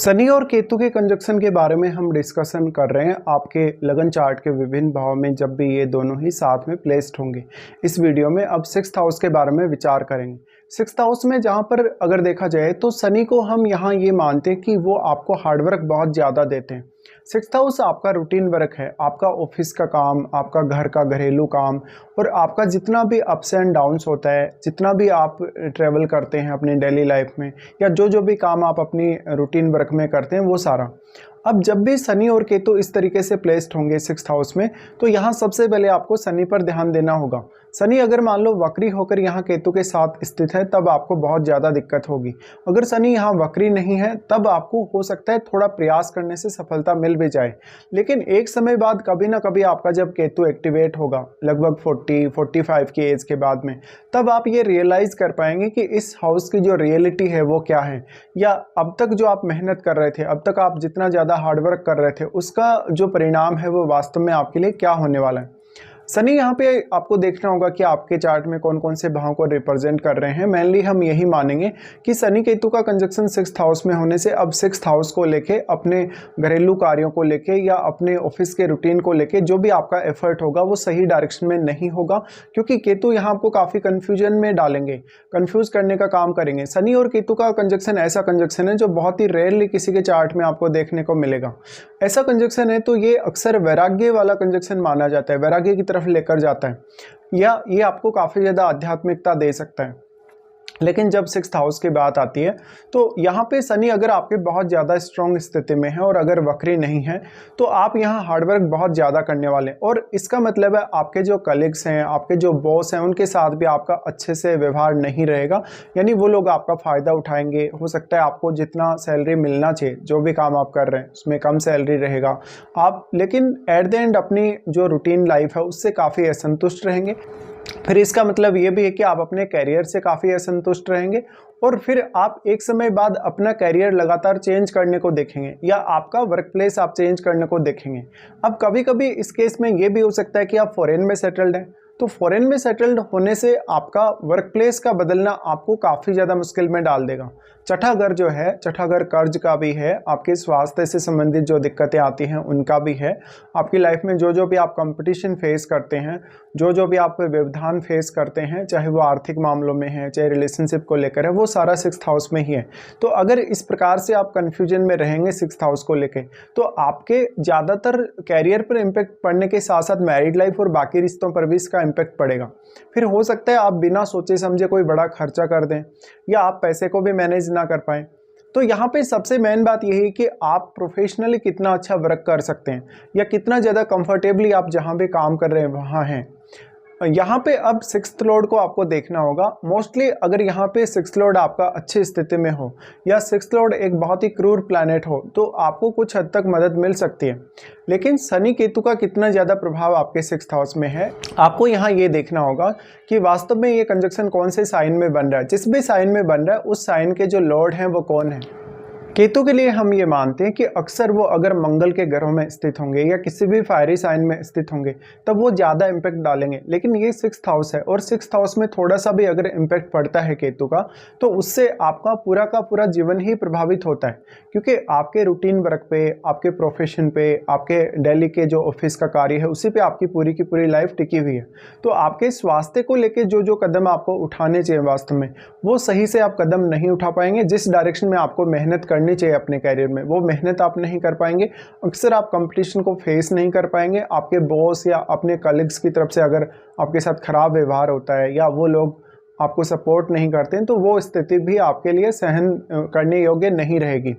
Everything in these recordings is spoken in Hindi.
शनि और केतु के कंजक्शन के बारे में हम डिस्कशन कर रहे हैं आपके लगन चार्ट के विभिन्न भाव में जब भी ये दोनों ही साथ में प्लेस्ड होंगे। इस वीडियो में अब सिक्स्थ हाउस के बारे में विचार करेंगे। सिक्स्थ हाउस में जहाँ पर अगर देखा जाए तो शनि को हम यहाँ ये मानते हैं कि वो आपको हार्डवर्क बहुत ज़्यादा देते हैं। सिक्स्थ हाउस आपका रूटीन वर्क है, आपका ऑफिस का काम, आपका घर का घरेलू काम और आपका जितना भी अप्स एंड डाउन्स होता है, जितना भी आप ट्रैवल करते हैं अपनी डेली लाइफ में या जो भी काम आप अपनी रूटीन वर्क में करते हैं वो सारा। अब जब भी शनि और केतु इस तरीके से प्लेस्ड होंगे सिक्स्थ हाउस में तो यहाँ सबसे पहले आपको शनि पर ध्यान देना होगा। शनि अगर मान लो वक्री होकर यहाँ केतु के साथ स्थित है तब आपको बहुत ज़्यादा दिक्कत होगी। अगर शनि यहाँ वक्री नहीं है तब आपको हो सकता है थोड़ा प्रयास करने से सफलता मिल भी जाए, लेकिन एक समय बाद कभी ना कभी आपका जब केतु एक्टिवेट होगा लगभग 40-45 की एज के बाद में, तब आप ये रियलाइज़ कर पाएंगे कि इस हाउस की जो रियलिटी है वो क्या है, या अब तक जो आप मेहनत कर रहे थे, अब तक आप जितना ज़्यादा हार्डवर्क कर रहे थे उसका जो परिणाम है वो वास्तव में आपके लिए क्या होने वाला है। शनि यहाँ पे आपको देखना होगा कि आपके चार्ट में कौन कौन से भाव को रिप्रेजेंट कर रहे हैं। मेनली हम यही मानेंगे कि शनि केतु का कंजक्शन सिक्स्थ हाउस में होने से अब सिक्स्थ हाउस को लेके, अपने घरेलू कार्यों को लेके या अपने ऑफिस के रूटीन को लेके जो भी आपका एफर्ट होगा वो सही डायरेक्शन में नहीं होगा, क्योंकि केतु यहाँ आपको काफ़ी कन्फ्यूजन में डालेंगे, कन्फ्यूज करने का काम करेंगे। शनि और केतु का कंजक्शन ऐसा कंजक्शन है जो बहुत ही रेयरली किसी के चार्ट में आपको देखने को मिलेगा। ऐसा कंजक्शन है तो ये अक्सर वैराग्य वाला कंजक्शन माना जाता है, वैराग्य की तरफ लेकर जाता है, या ये आपको काफ़ी ज़्यादा आध्यात्मिकता दे सकता है। लेकिन जब सिक्स्थ हाउस की बात आती है तो यहाँ पे शनि अगर आपके बहुत ज़्यादा स्ट्रॉन्ग स्थिति में है और अगर वक्री नहीं है तो आप यहाँ हार्डवर्क बहुत ज़्यादा करने वाले हैं, और इसका मतलब है आपके जो कलीग्स हैं, आपके जो बॉस हैं, उनके साथ भी आपका अच्छे से व्यवहार नहीं रहेगा, यानी वो लोग आपका फ़ायदा उठाएंगे। हो सकता है आपको जितना सैलरी मिलना चाहिए, जो भी काम आप कर रहे हैं उसमें कम सैलरी रहेगा आप, लेकिन एट द एंड अपनी जो रूटीन लाइफ है उससे काफ़ी असंतुष्ट रहेंगे। फिर इसका मतलब ये भी है कि आप अपने कैरियर से काफ़ी असंतुष्ट रहेंगे और फिर आप एक समय बाद अपना कैरियर लगातार चेंज करने को देखेंगे या आपका वर्क प्लेस आप चेंज करने को देखेंगे। अब कभी कभी इस केस में ये भी हो सकता है कि आप फॉरेन में सेटल्ड हैं, तो फॉरेन में सेटल्ड होने से आपका वर्क प्लेस का बदलना आपको काफ़ी ज़्यादा मुश्किल में डाल देगा। छठा घर जो है, छठा घर कर्ज का भी है, आपके स्वास्थ्य से संबंधित जो दिक्कतें आती हैं उनका भी है। आपकी लाइफ में जो भी आप कंपटीशन फेस करते हैं, जो भी आप व्यवधान फेस करते हैं, चाहे वो आर्थिक मामलों में है चाहे रिलेशनशिप को लेकर है, वो सारा सिक्स्थ हाउस में ही है। तो अगर इस प्रकार से आप कन्फ्यूजन में रहेंगे सिक्स्थ हाउस को लेकर तो आपके ज़्यादातर कैरियर पर इम्पैक्ट पड़ने के साथ साथ मैरिड लाइफ और बाकी रिश्तों पर भी इसका इम्पैक्ट पड़ेगा। फिर हो सकता है आप बिना सोचे समझे कोई बड़ा खर्चा कर दें या आप पैसे को भी मैनेज ना कर पाएं। तो यहाँ पे सबसे मेन बात यही है कि आप प्रोफेशनली कितना अच्छा वर्क कर सकते हैं या कितना ज़्यादा कंफर्टेबली आप जहाँ भी काम कर रहे हैं वहाँ हैं। यहाँ पे अब सिक्स्थ लॉर्ड को आपको देखना होगा। मोस्टली अगर यहाँ पे सिक्स्थ लॉर्ड आपका अच्छी स्थिति में हो या सिक्स्थ लॉर्ड एक बहुत ही क्रूर प्लैनेट हो तो आपको कुछ हद तक मदद मिल सकती है, लेकिन शनि केतु का कितना ज़्यादा प्रभाव आपके सिक्स्थ हाउस में है आपको यहाँ ये देखना होगा कि वास्तव में ये कंजक्शन कौन से साइन में बन रहा है। जिस भी साइन में बन रहा है उस साइन के जो लॉर्ड हैं वो कौन है। केतु के लिए हम ये मानते हैं कि अक्सर वो अगर मंगल के ग्रहों में स्थित होंगे या किसी भी फायरी साइन में स्थित होंगे तब वो ज़्यादा इम्पैक्ट डालेंगे, लेकिन ये सिक्स्थ हाउस है और सिक्स्थ हाउस में थोड़ा सा भी अगर इम्पैक्ट पड़ता है केतु का तो उससे आपका पूरा का पूरा जीवन ही प्रभावित होता है, क्योंकि आपके रूटीन वर्क पे, आपके प्रोफेशन पे, आपके डेली के जो ऑफिस का कार्य है उसी पे आपकी पूरी की पूरी लाइफ टिकी हुई है। तो आपके स्वास्थ्य को लेकर जो कदम आपको उठाने चाहिए वास्तव में वो सही से आप कदम नहीं उठा पाएंगे। जिस डायरेक्शन में आपको मेहनत करनी चाहिए अपने कैरियर में वो मेहनत आप नहीं कर पाएंगे। अक्सर आप कंपटीशन को फेस नहीं कर पाएंगे। आपके बॉस या अपने कलीग्स की तरफ से अगर आपके साथ खराब व्यवहार होता है या वो लोग आपको सपोर्ट नहीं करते हैं तो वो स्थिति भी आपके लिए सहन करने योग्य नहीं रहेगी।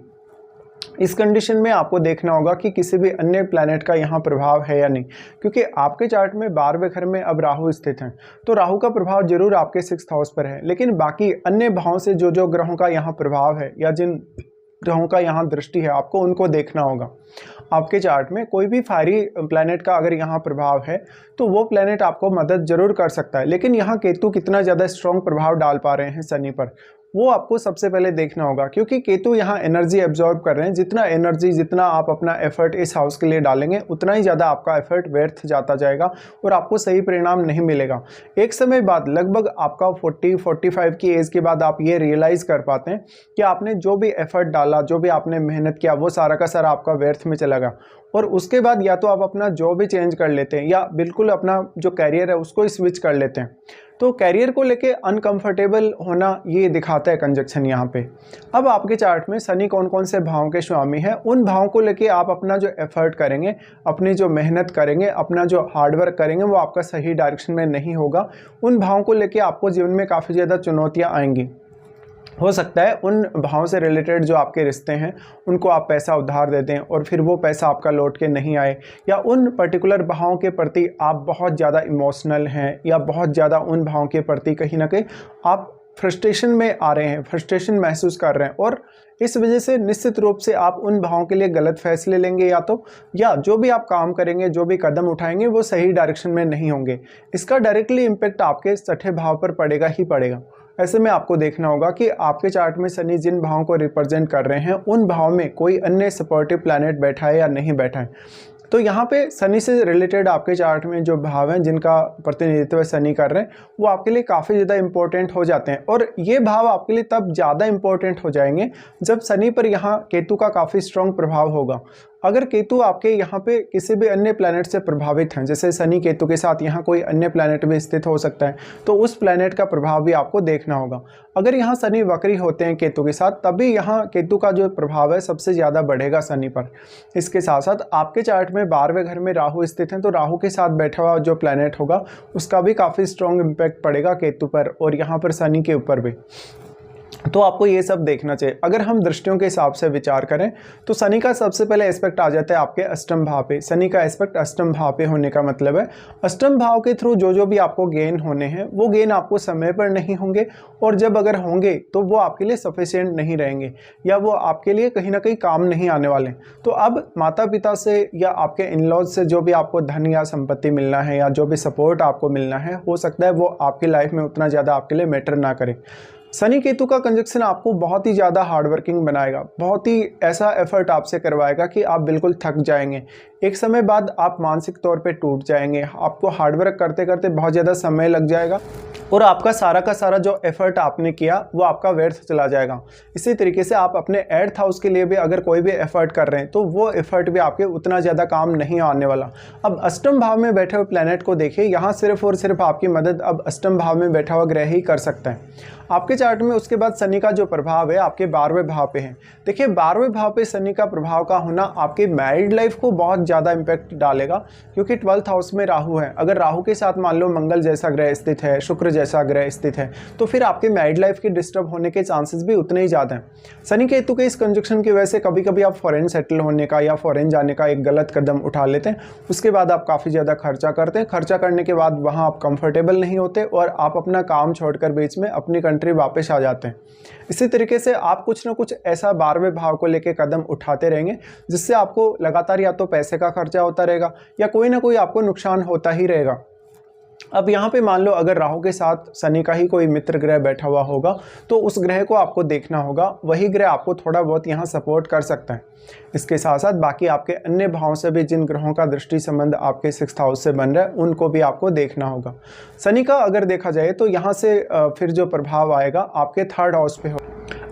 इस कंडीशन में आपको देखना होगा कि किसी भी अन्य प्लैनेट का यहाँ प्रभाव है या नहीं, क्योंकि आपके चार्ट में 12वें घर में अब राहु स्थित हैं तो राहु का प्रभाव जरूर आपके सिक्स्थ हाउस पर है, लेकिन बाकी अन्य भावों से जो ग्रहों का यहाँ प्रभाव है या जिन ग्रहों का यहाँ दृष्टि है आपको उनको देखना होगा। आपके चार्ट में कोई भी फायरी प्लैनेट का अगर यहाँ प्रभाव है तो वो प्लैनेट आपको मदद जरूर कर सकता है, लेकिन यहाँ केतु कितना ज़्यादा स्ट्रॉन्ग प्रभाव डाल पा रहे हैं शनि पर वो आपको सबसे पहले देखना होगा, क्योंकि केतु यहाँ एनर्जी एब्जॉर्ब कर रहे हैं। जितना एनर्जी, जितना आप अपना एफर्ट इस हाउस के लिए डालेंगे, उतना ही ज़्यादा आपका एफर्ट व्यर्थ जाता जाएगा और आपको सही परिणाम नहीं मिलेगा। एक समय बाद, लगभग आपका 40-45 की एज के बाद आप ये रियलाइज़ कर पाते हैं कि आपने जो भी एफर्ट डाला, जो भी आपने मेहनत किया, वो सारा का सारा आपका व्यर्थ में चला गया। और उसके बाद या तो आप अपना जॉब भी चेंज कर लेते हैं या बिल्कुल अपना जो कैरियर है उसको ही स्विच कर लेते हैं। तो कैरियर को लेके अनकंफर्टेबल होना ये दिखाता है कंजक्शन यहाँ पे। अब आपके चार्ट में शनि कौन कौन से भावों के स्वामी है, उन भावों को लेके आप अपना जो एफर्ट करेंगे, अपनी जो मेहनत करेंगे, अपना जो हार्डवर्क करेंगे, वो आपका सही डायरेक्शन में नहीं होगा। उन भावों को लेके आपको जीवन में काफ़ी ज़्यादा चुनौतियाँ आएंगी। हो सकता है उन भावों से रिलेटेड जो आपके रिश्ते हैं उनको आप पैसा उधार दे दें और फिर वो पैसा आपका लौट के नहीं आए, या उन पर्टिकुलर भावों के प्रति आप बहुत ज़्यादा इमोशनल हैं, या बहुत ज़्यादा उन भावों के प्रति कहीं ना कहीं आप फ्रस्ट्रेशन में आ रहे हैं, फ्रस्ट्रेशन महसूस कर रहे हैं, और इस वजह से निश्चित रूप से आप उन भावों के लिए गलत फैसले लेंगे, या जो भी आप काम करेंगे, जो भी कदम उठाएंगे, वो सही डायरेक्शन में नहीं होंगे। इसका डायरेक्टली इम्पेक्ट आपके छठे भाव पर पड़ेगा ही पड़ेगा। ऐसे में आपको देखना होगा कि आपके चार्ट में शनि जिन भावों को रिप्रेजेंट कर रहे हैं, उन भाव में कोई अन्य सपोर्टिव प्लैनेट बैठा है या नहीं बैठा है। तो यहाँ पे शनि से रिलेटेड आपके चार्ट में जो भाव हैं जिनका प्रतिनिधित्व शनि कर रहे हैं, वो आपके लिए काफ़ी ज़्यादा इंपॉर्टेंट हो जाते हैं। और ये भाव आपके लिए तब ज़्यादा इंपॉर्टेंट हो जाएंगे जब शनि पर यहाँ केतु का काफ़ी स्ट्रॉन्ग प्रभाव होगा। अगर केतु आपके यहाँ पे किसी भी अन्य प्लैनेट से प्रभावित हैं, जैसे शनि केतु के साथ यहाँ कोई अन्य प्लैनेट भी स्थित हो सकता है, तो उस प्लैनेट का प्रभाव भी आपको देखना होगा। अगर यहाँ शनि वक्री होते हैं केतु के साथ, तभी यहाँ केतु का जो प्रभाव है सबसे ज़्यादा बढ़ेगा शनि पर। इसके साथ साथ आपके चार्ट में 12वें घर में राहु स्थित हैं, तो राहु के साथ बैठा हुआ जो प्लैनेट होगा उसका भी काफ़ी स्ट्रॉन्ग इम्पैक्ट पड़ेगा केतु पर और यहाँ पर शनि के ऊपर भी। तो आपको ये सब देखना चाहिए। अगर हम दृष्टियों के हिसाब से विचार करें तो शनि का सबसे पहले एस्पेक्ट आ जाता है आपके अष्टम भाव पे। शनि का एस्पेक्ट अष्टम भाव पे होने का मतलब है अष्टम भाव के थ्रू जो भी आपको गेन होने हैं वो गेन आपको समय पर नहीं होंगे, और जब अगर होंगे तो वो आपके लिए सफिशिएंट नहीं रहेंगे, या वो आपके लिए कहीं ना कहीं काम नहीं आने वाले। तो अब माता पिता से या आपके इन-लॉज से जो भी आपको धन या संपत्ति मिलना है, या जो भी सपोर्ट आपको मिलना है, हो सकता है वो आपकी लाइफ में उतना ज़्यादा आपके लिए मैटर ना करे। शनि केतु का कंजक्शन आपको बहुत ही ज़्यादा हार्डवर्किंग बनाएगा, बहुत ही ऐसा एफर्ट आपसे करवाएगा कि आप बिल्कुल थक जाएंगे। एक समय बाद आप मानसिक तौर पे टूट जाएंगे, आपको हार्डवर्क करते करते बहुत ज़्यादा समय लग जाएगा और आपका सारा का सारा जो एफर्ट आपने किया वो आपका व्यर्थ चला जाएगा। इसी तरीके से आप अपने 8th हाउस के लिए भी अगर कोई भी एफर्ट कर रहे हैं तो वो एफर्ट भी आपके उतना ज़्यादा काम नहीं आने वाला। अब अष्टम भाव में बैठे हुए प्लैनेट को देखिए, यहाँ सिर्फ और सिर्फ आपकी मदद अब अष्टम भाव में बैठा हुआ ग्रह ही कर सकता है आपके चार्ट में। उसके बाद शनि का जो प्रभाव है आपके 12वें भाव पे है। देखिए 12वें भाव पे शनि का प्रभाव का होना आपकी मैरिड लाइफ को बहुत ज़्यादा इम्पैक्ट डालेगा, क्योंकि 12th हाउस में राहु है। अगर राहु के साथ मान लो मंगल जैसा ग्रह स्थित है, शुक्र जैसा ग्रह स्थित है, तो फिर आपके मैरिड लाइफ की डिस्टर्ब होने के चांसेस भी उतने ही ज़्यादा हैं। शनि केतु के इस कंजक्शन की वजह से कभी कभी आप फॉरेन सेटल होने का या फॉरेन जाने का एक गलत कदम उठा लेते हैं। उसके बाद आप काफ़ी ज़्यादा खर्चा करते हैं, खर्चा करने के बाद वहाँ आप कंफर्टेबल नहीं होते और आप अपना काम छोड़कर बीच में अपनी कंट्री वापस आ जाते हैं। इसी तरीके से आप कुछ ना कुछ ऐसा 12वें भाव को लेकर कदम उठाते रहेंगे जिससे आपको लगातार या तो पैसे का खर्चा होता रहेगा या कोई ना कोई आपको नुकसान होता ही रहेगा। अब यहाँ पे मान लो अगर राहु के साथ शनि का ही कोई मित्र ग्रह बैठा हुआ होगा तो उस ग्रह को आपको देखना होगा, वही ग्रह आपको थोड़ा बहुत यहाँ सपोर्ट कर सकता है। इसके साथ साथ बाकी आपके अन्य भावों से भी जिन ग्रहों का दृष्टि संबंध आपके 6th हाउस से बन रहा है उनको भी आपको देखना होगा। शनि का अगर देखा जाए तो यहाँ से फिर जो प्रभाव आएगा आपके 3rd हाउस पे हो।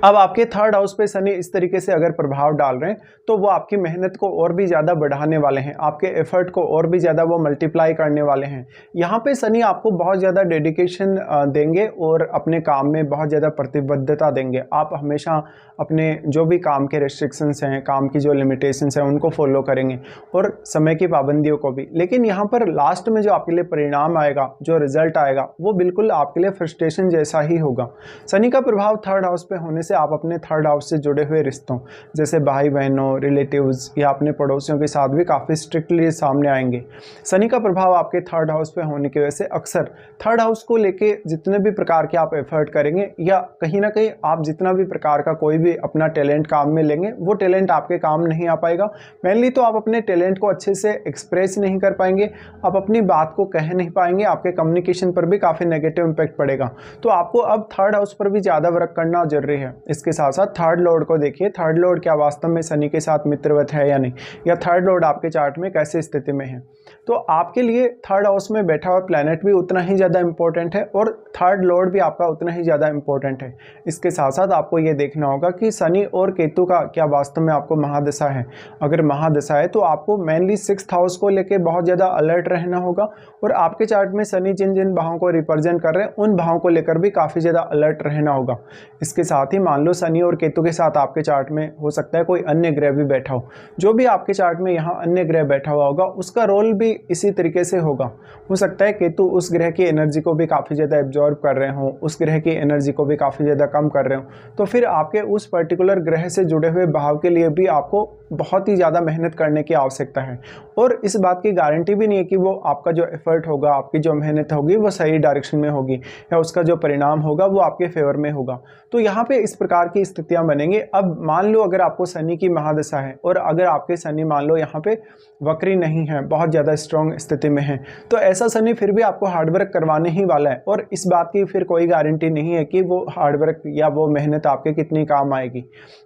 अब आपके 3rd हाउस पे शनि इस तरीके से अगर प्रभाव डाल रहे हैं तो वो आपकी मेहनत को और भी ज़्यादा बढ़ाने वाले हैं, आपके एफर्ट को और भी ज़्यादा वो मल्टीप्लाई करने वाले हैं। यहाँ पे शनि आपको बहुत ज़्यादा डेडिकेशन देंगे और अपने काम में बहुत ज़्यादा प्रतिबद्धता देंगे। आप हमेशा अपने जो भी काम के रेस्ट्रिक्शंस हैं, काम की जो लिमिटेशंस हैं उनको फॉलो करेंगे और समय की पाबंदियों को भी। लेकिन यहाँ पर लास्ट में जो आपके लिए परिणाम आएगा, जो रिजल्ट आएगा, वो बिल्कुल आपके लिए फ्रस्ट्रेशन जैसा ही होगा। शनि का प्रभाव 3rd हाउस पे होने से आप अपने थर्ड हाउस से जुड़े हुए रिश्तों जैसे भाई बहनों, रिलेटिव्स या अपने पड़ोसियों के साथ भी काफ़ी स्ट्रिक्टली सामने आएंगे। शनि का प्रभाव आपके थर्ड हाउस पे होने की वजह से अक्सर थर्ड हाउस को लेके जितने भी प्रकार के आप एफर्ट करेंगे या कहीं ना कहीं आप जितना भी प्रकार का कोई भी अपना टैलेंट काम में लेंगे वो टैलेंट आपके काम नहीं आ पाएगा। मेनली तो आप अपने टैलेंट को अच्छे से एक्सप्रेस नहीं कर पाएंगे, आप अपनी बात को कह नहीं पाएंगे, आपके कम्युनिकेशन पर भी काफ़ी नेगेटिव इंपैक्ट पड़ेगा। तो आपको अब थर्ड हाउस पर भी ज़्यादा वर्क करना जरूरी है। इसके साथ साथ थर्ड लॉर्ड को देखिए, थर्ड लॉर्ड क्या वास्तव में शनि के साथ मित्रवत है या नहीं, या थर्ड लॉर्ड आपके चार्ट में कैसे स्थिति में है। तो आपके लिए थर्ड हाउस में बैठा हुआ प्लैनेट भी उतना ही ज़्यादा इंपॉर्टेंट है और थर्ड लॉर्ड भी आपका उतना ही ज़्यादा इंपॉर्टेंट है। इसके साथ साथ आपको ये देखना होगा कि शनि और केतु का क्या वास्तव में आपको महादशा है। अगर महादशा है तो आपको मेनली सिक्स्थ हाउस को लेके बहुत ज़्यादा अलर्ट रहना होगा और आपके चार्ट में शनि जिन जिन भावों को रिप्रेजेंट कर रहे हैं उन भावों को लेकर भी काफ़ी ज़्यादा अलर्ट रहना होगा। इसके साथ ही मान लो शनि और केतु के साथ आपके चार्ट में हो सकता है कोई अन्य ग्रह भी बैठा हो। जो भी आपके चार्ट में यहाँ अन्य ग्रह बैठा हुआ होगा उसका रोल भी इसी तरीके से होगा। हो सकता है केतु उस ग्रह की एनर्जी को भी काफ़ी ज़्यादा एब्जॉर्ब कर रहे हों, उस ग्रह की एनर्जी को भी काफ़ी ज़्यादा कम कर रहे हों, तो फिर आपके उस पर्टिकुलर ग्रह से जुड़े हुए भाव के लिए भी आपको बहुत ही ज़्यादा मेहनत करने की आवश्यकता है। और इस बात की गारंटी भी नहीं है कि वो आपका जो एफर्ट होगा, आपकी जो मेहनत होगी वो सही डायरेक्शन में होगी या उसका जो परिणाम होगा वो आपके फेवर में होगा। तो यहाँ पे इस प्रकार की स्थितियाँ बनेंगी। अब मान लो अगर आपको शनि की महादशा है और अगर आपके शनि मान लो यहाँ पे वक्री नहीं है, बहुत ज़्यादा स्ट्रॉन्ग स्थिति में है, तो ऐसा शनि फिर भी आपको हार्डवर्क करवाने ही वाला है और इस बात की फिर कोई गारंटी नहीं है कि वो हार्डवर्क या वो मेहनत आपके कितनी काम आएगी,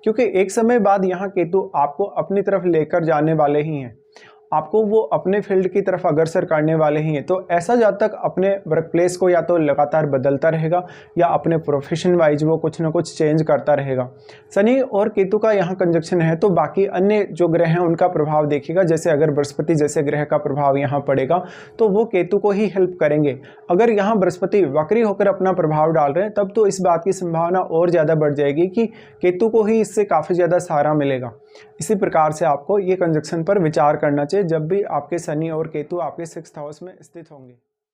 क्योंकि एक समय बाद यहाँ केतु आपको अपनी तरफ लेकर जाने वाले ही हैं, आपको वो अपने फील्ड की तरफ अग्रसर करने वाले ही हैं। तो ऐसा जब तक अपने वर्क प्लेस को या तो लगातार बदलता रहेगा या अपने प्रोफेशन वाइज वो कुछ ना कुछ चेंज करता रहेगा। शनि और केतु का यहाँ कंजक्शन है तो बाकी अन्य जो ग्रह हैं उनका प्रभाव देखिएगा। जैसे अगर बृहस्पति जैसे ग्रह का प्रभाव यहाँ पड़ेगा तो वो केतु को ही हेल्प करेंगे। अगर यहाँ बृहस्पति वक्री होकर अपना प्रभाव डाल रहे हैं तब तो इस बात की संभावना और ज़्यादा बढ़ जाएगी कि केतु को ही इससे काफ़ी ज़्यादा सहारा मिलेगा। इसी प्रकार से आपको ये कंजक्शन पर विचार करना चाहिए जब भी आपके शनि और केतु आपके सिक्स्थ हाउस में स्थित होंगे।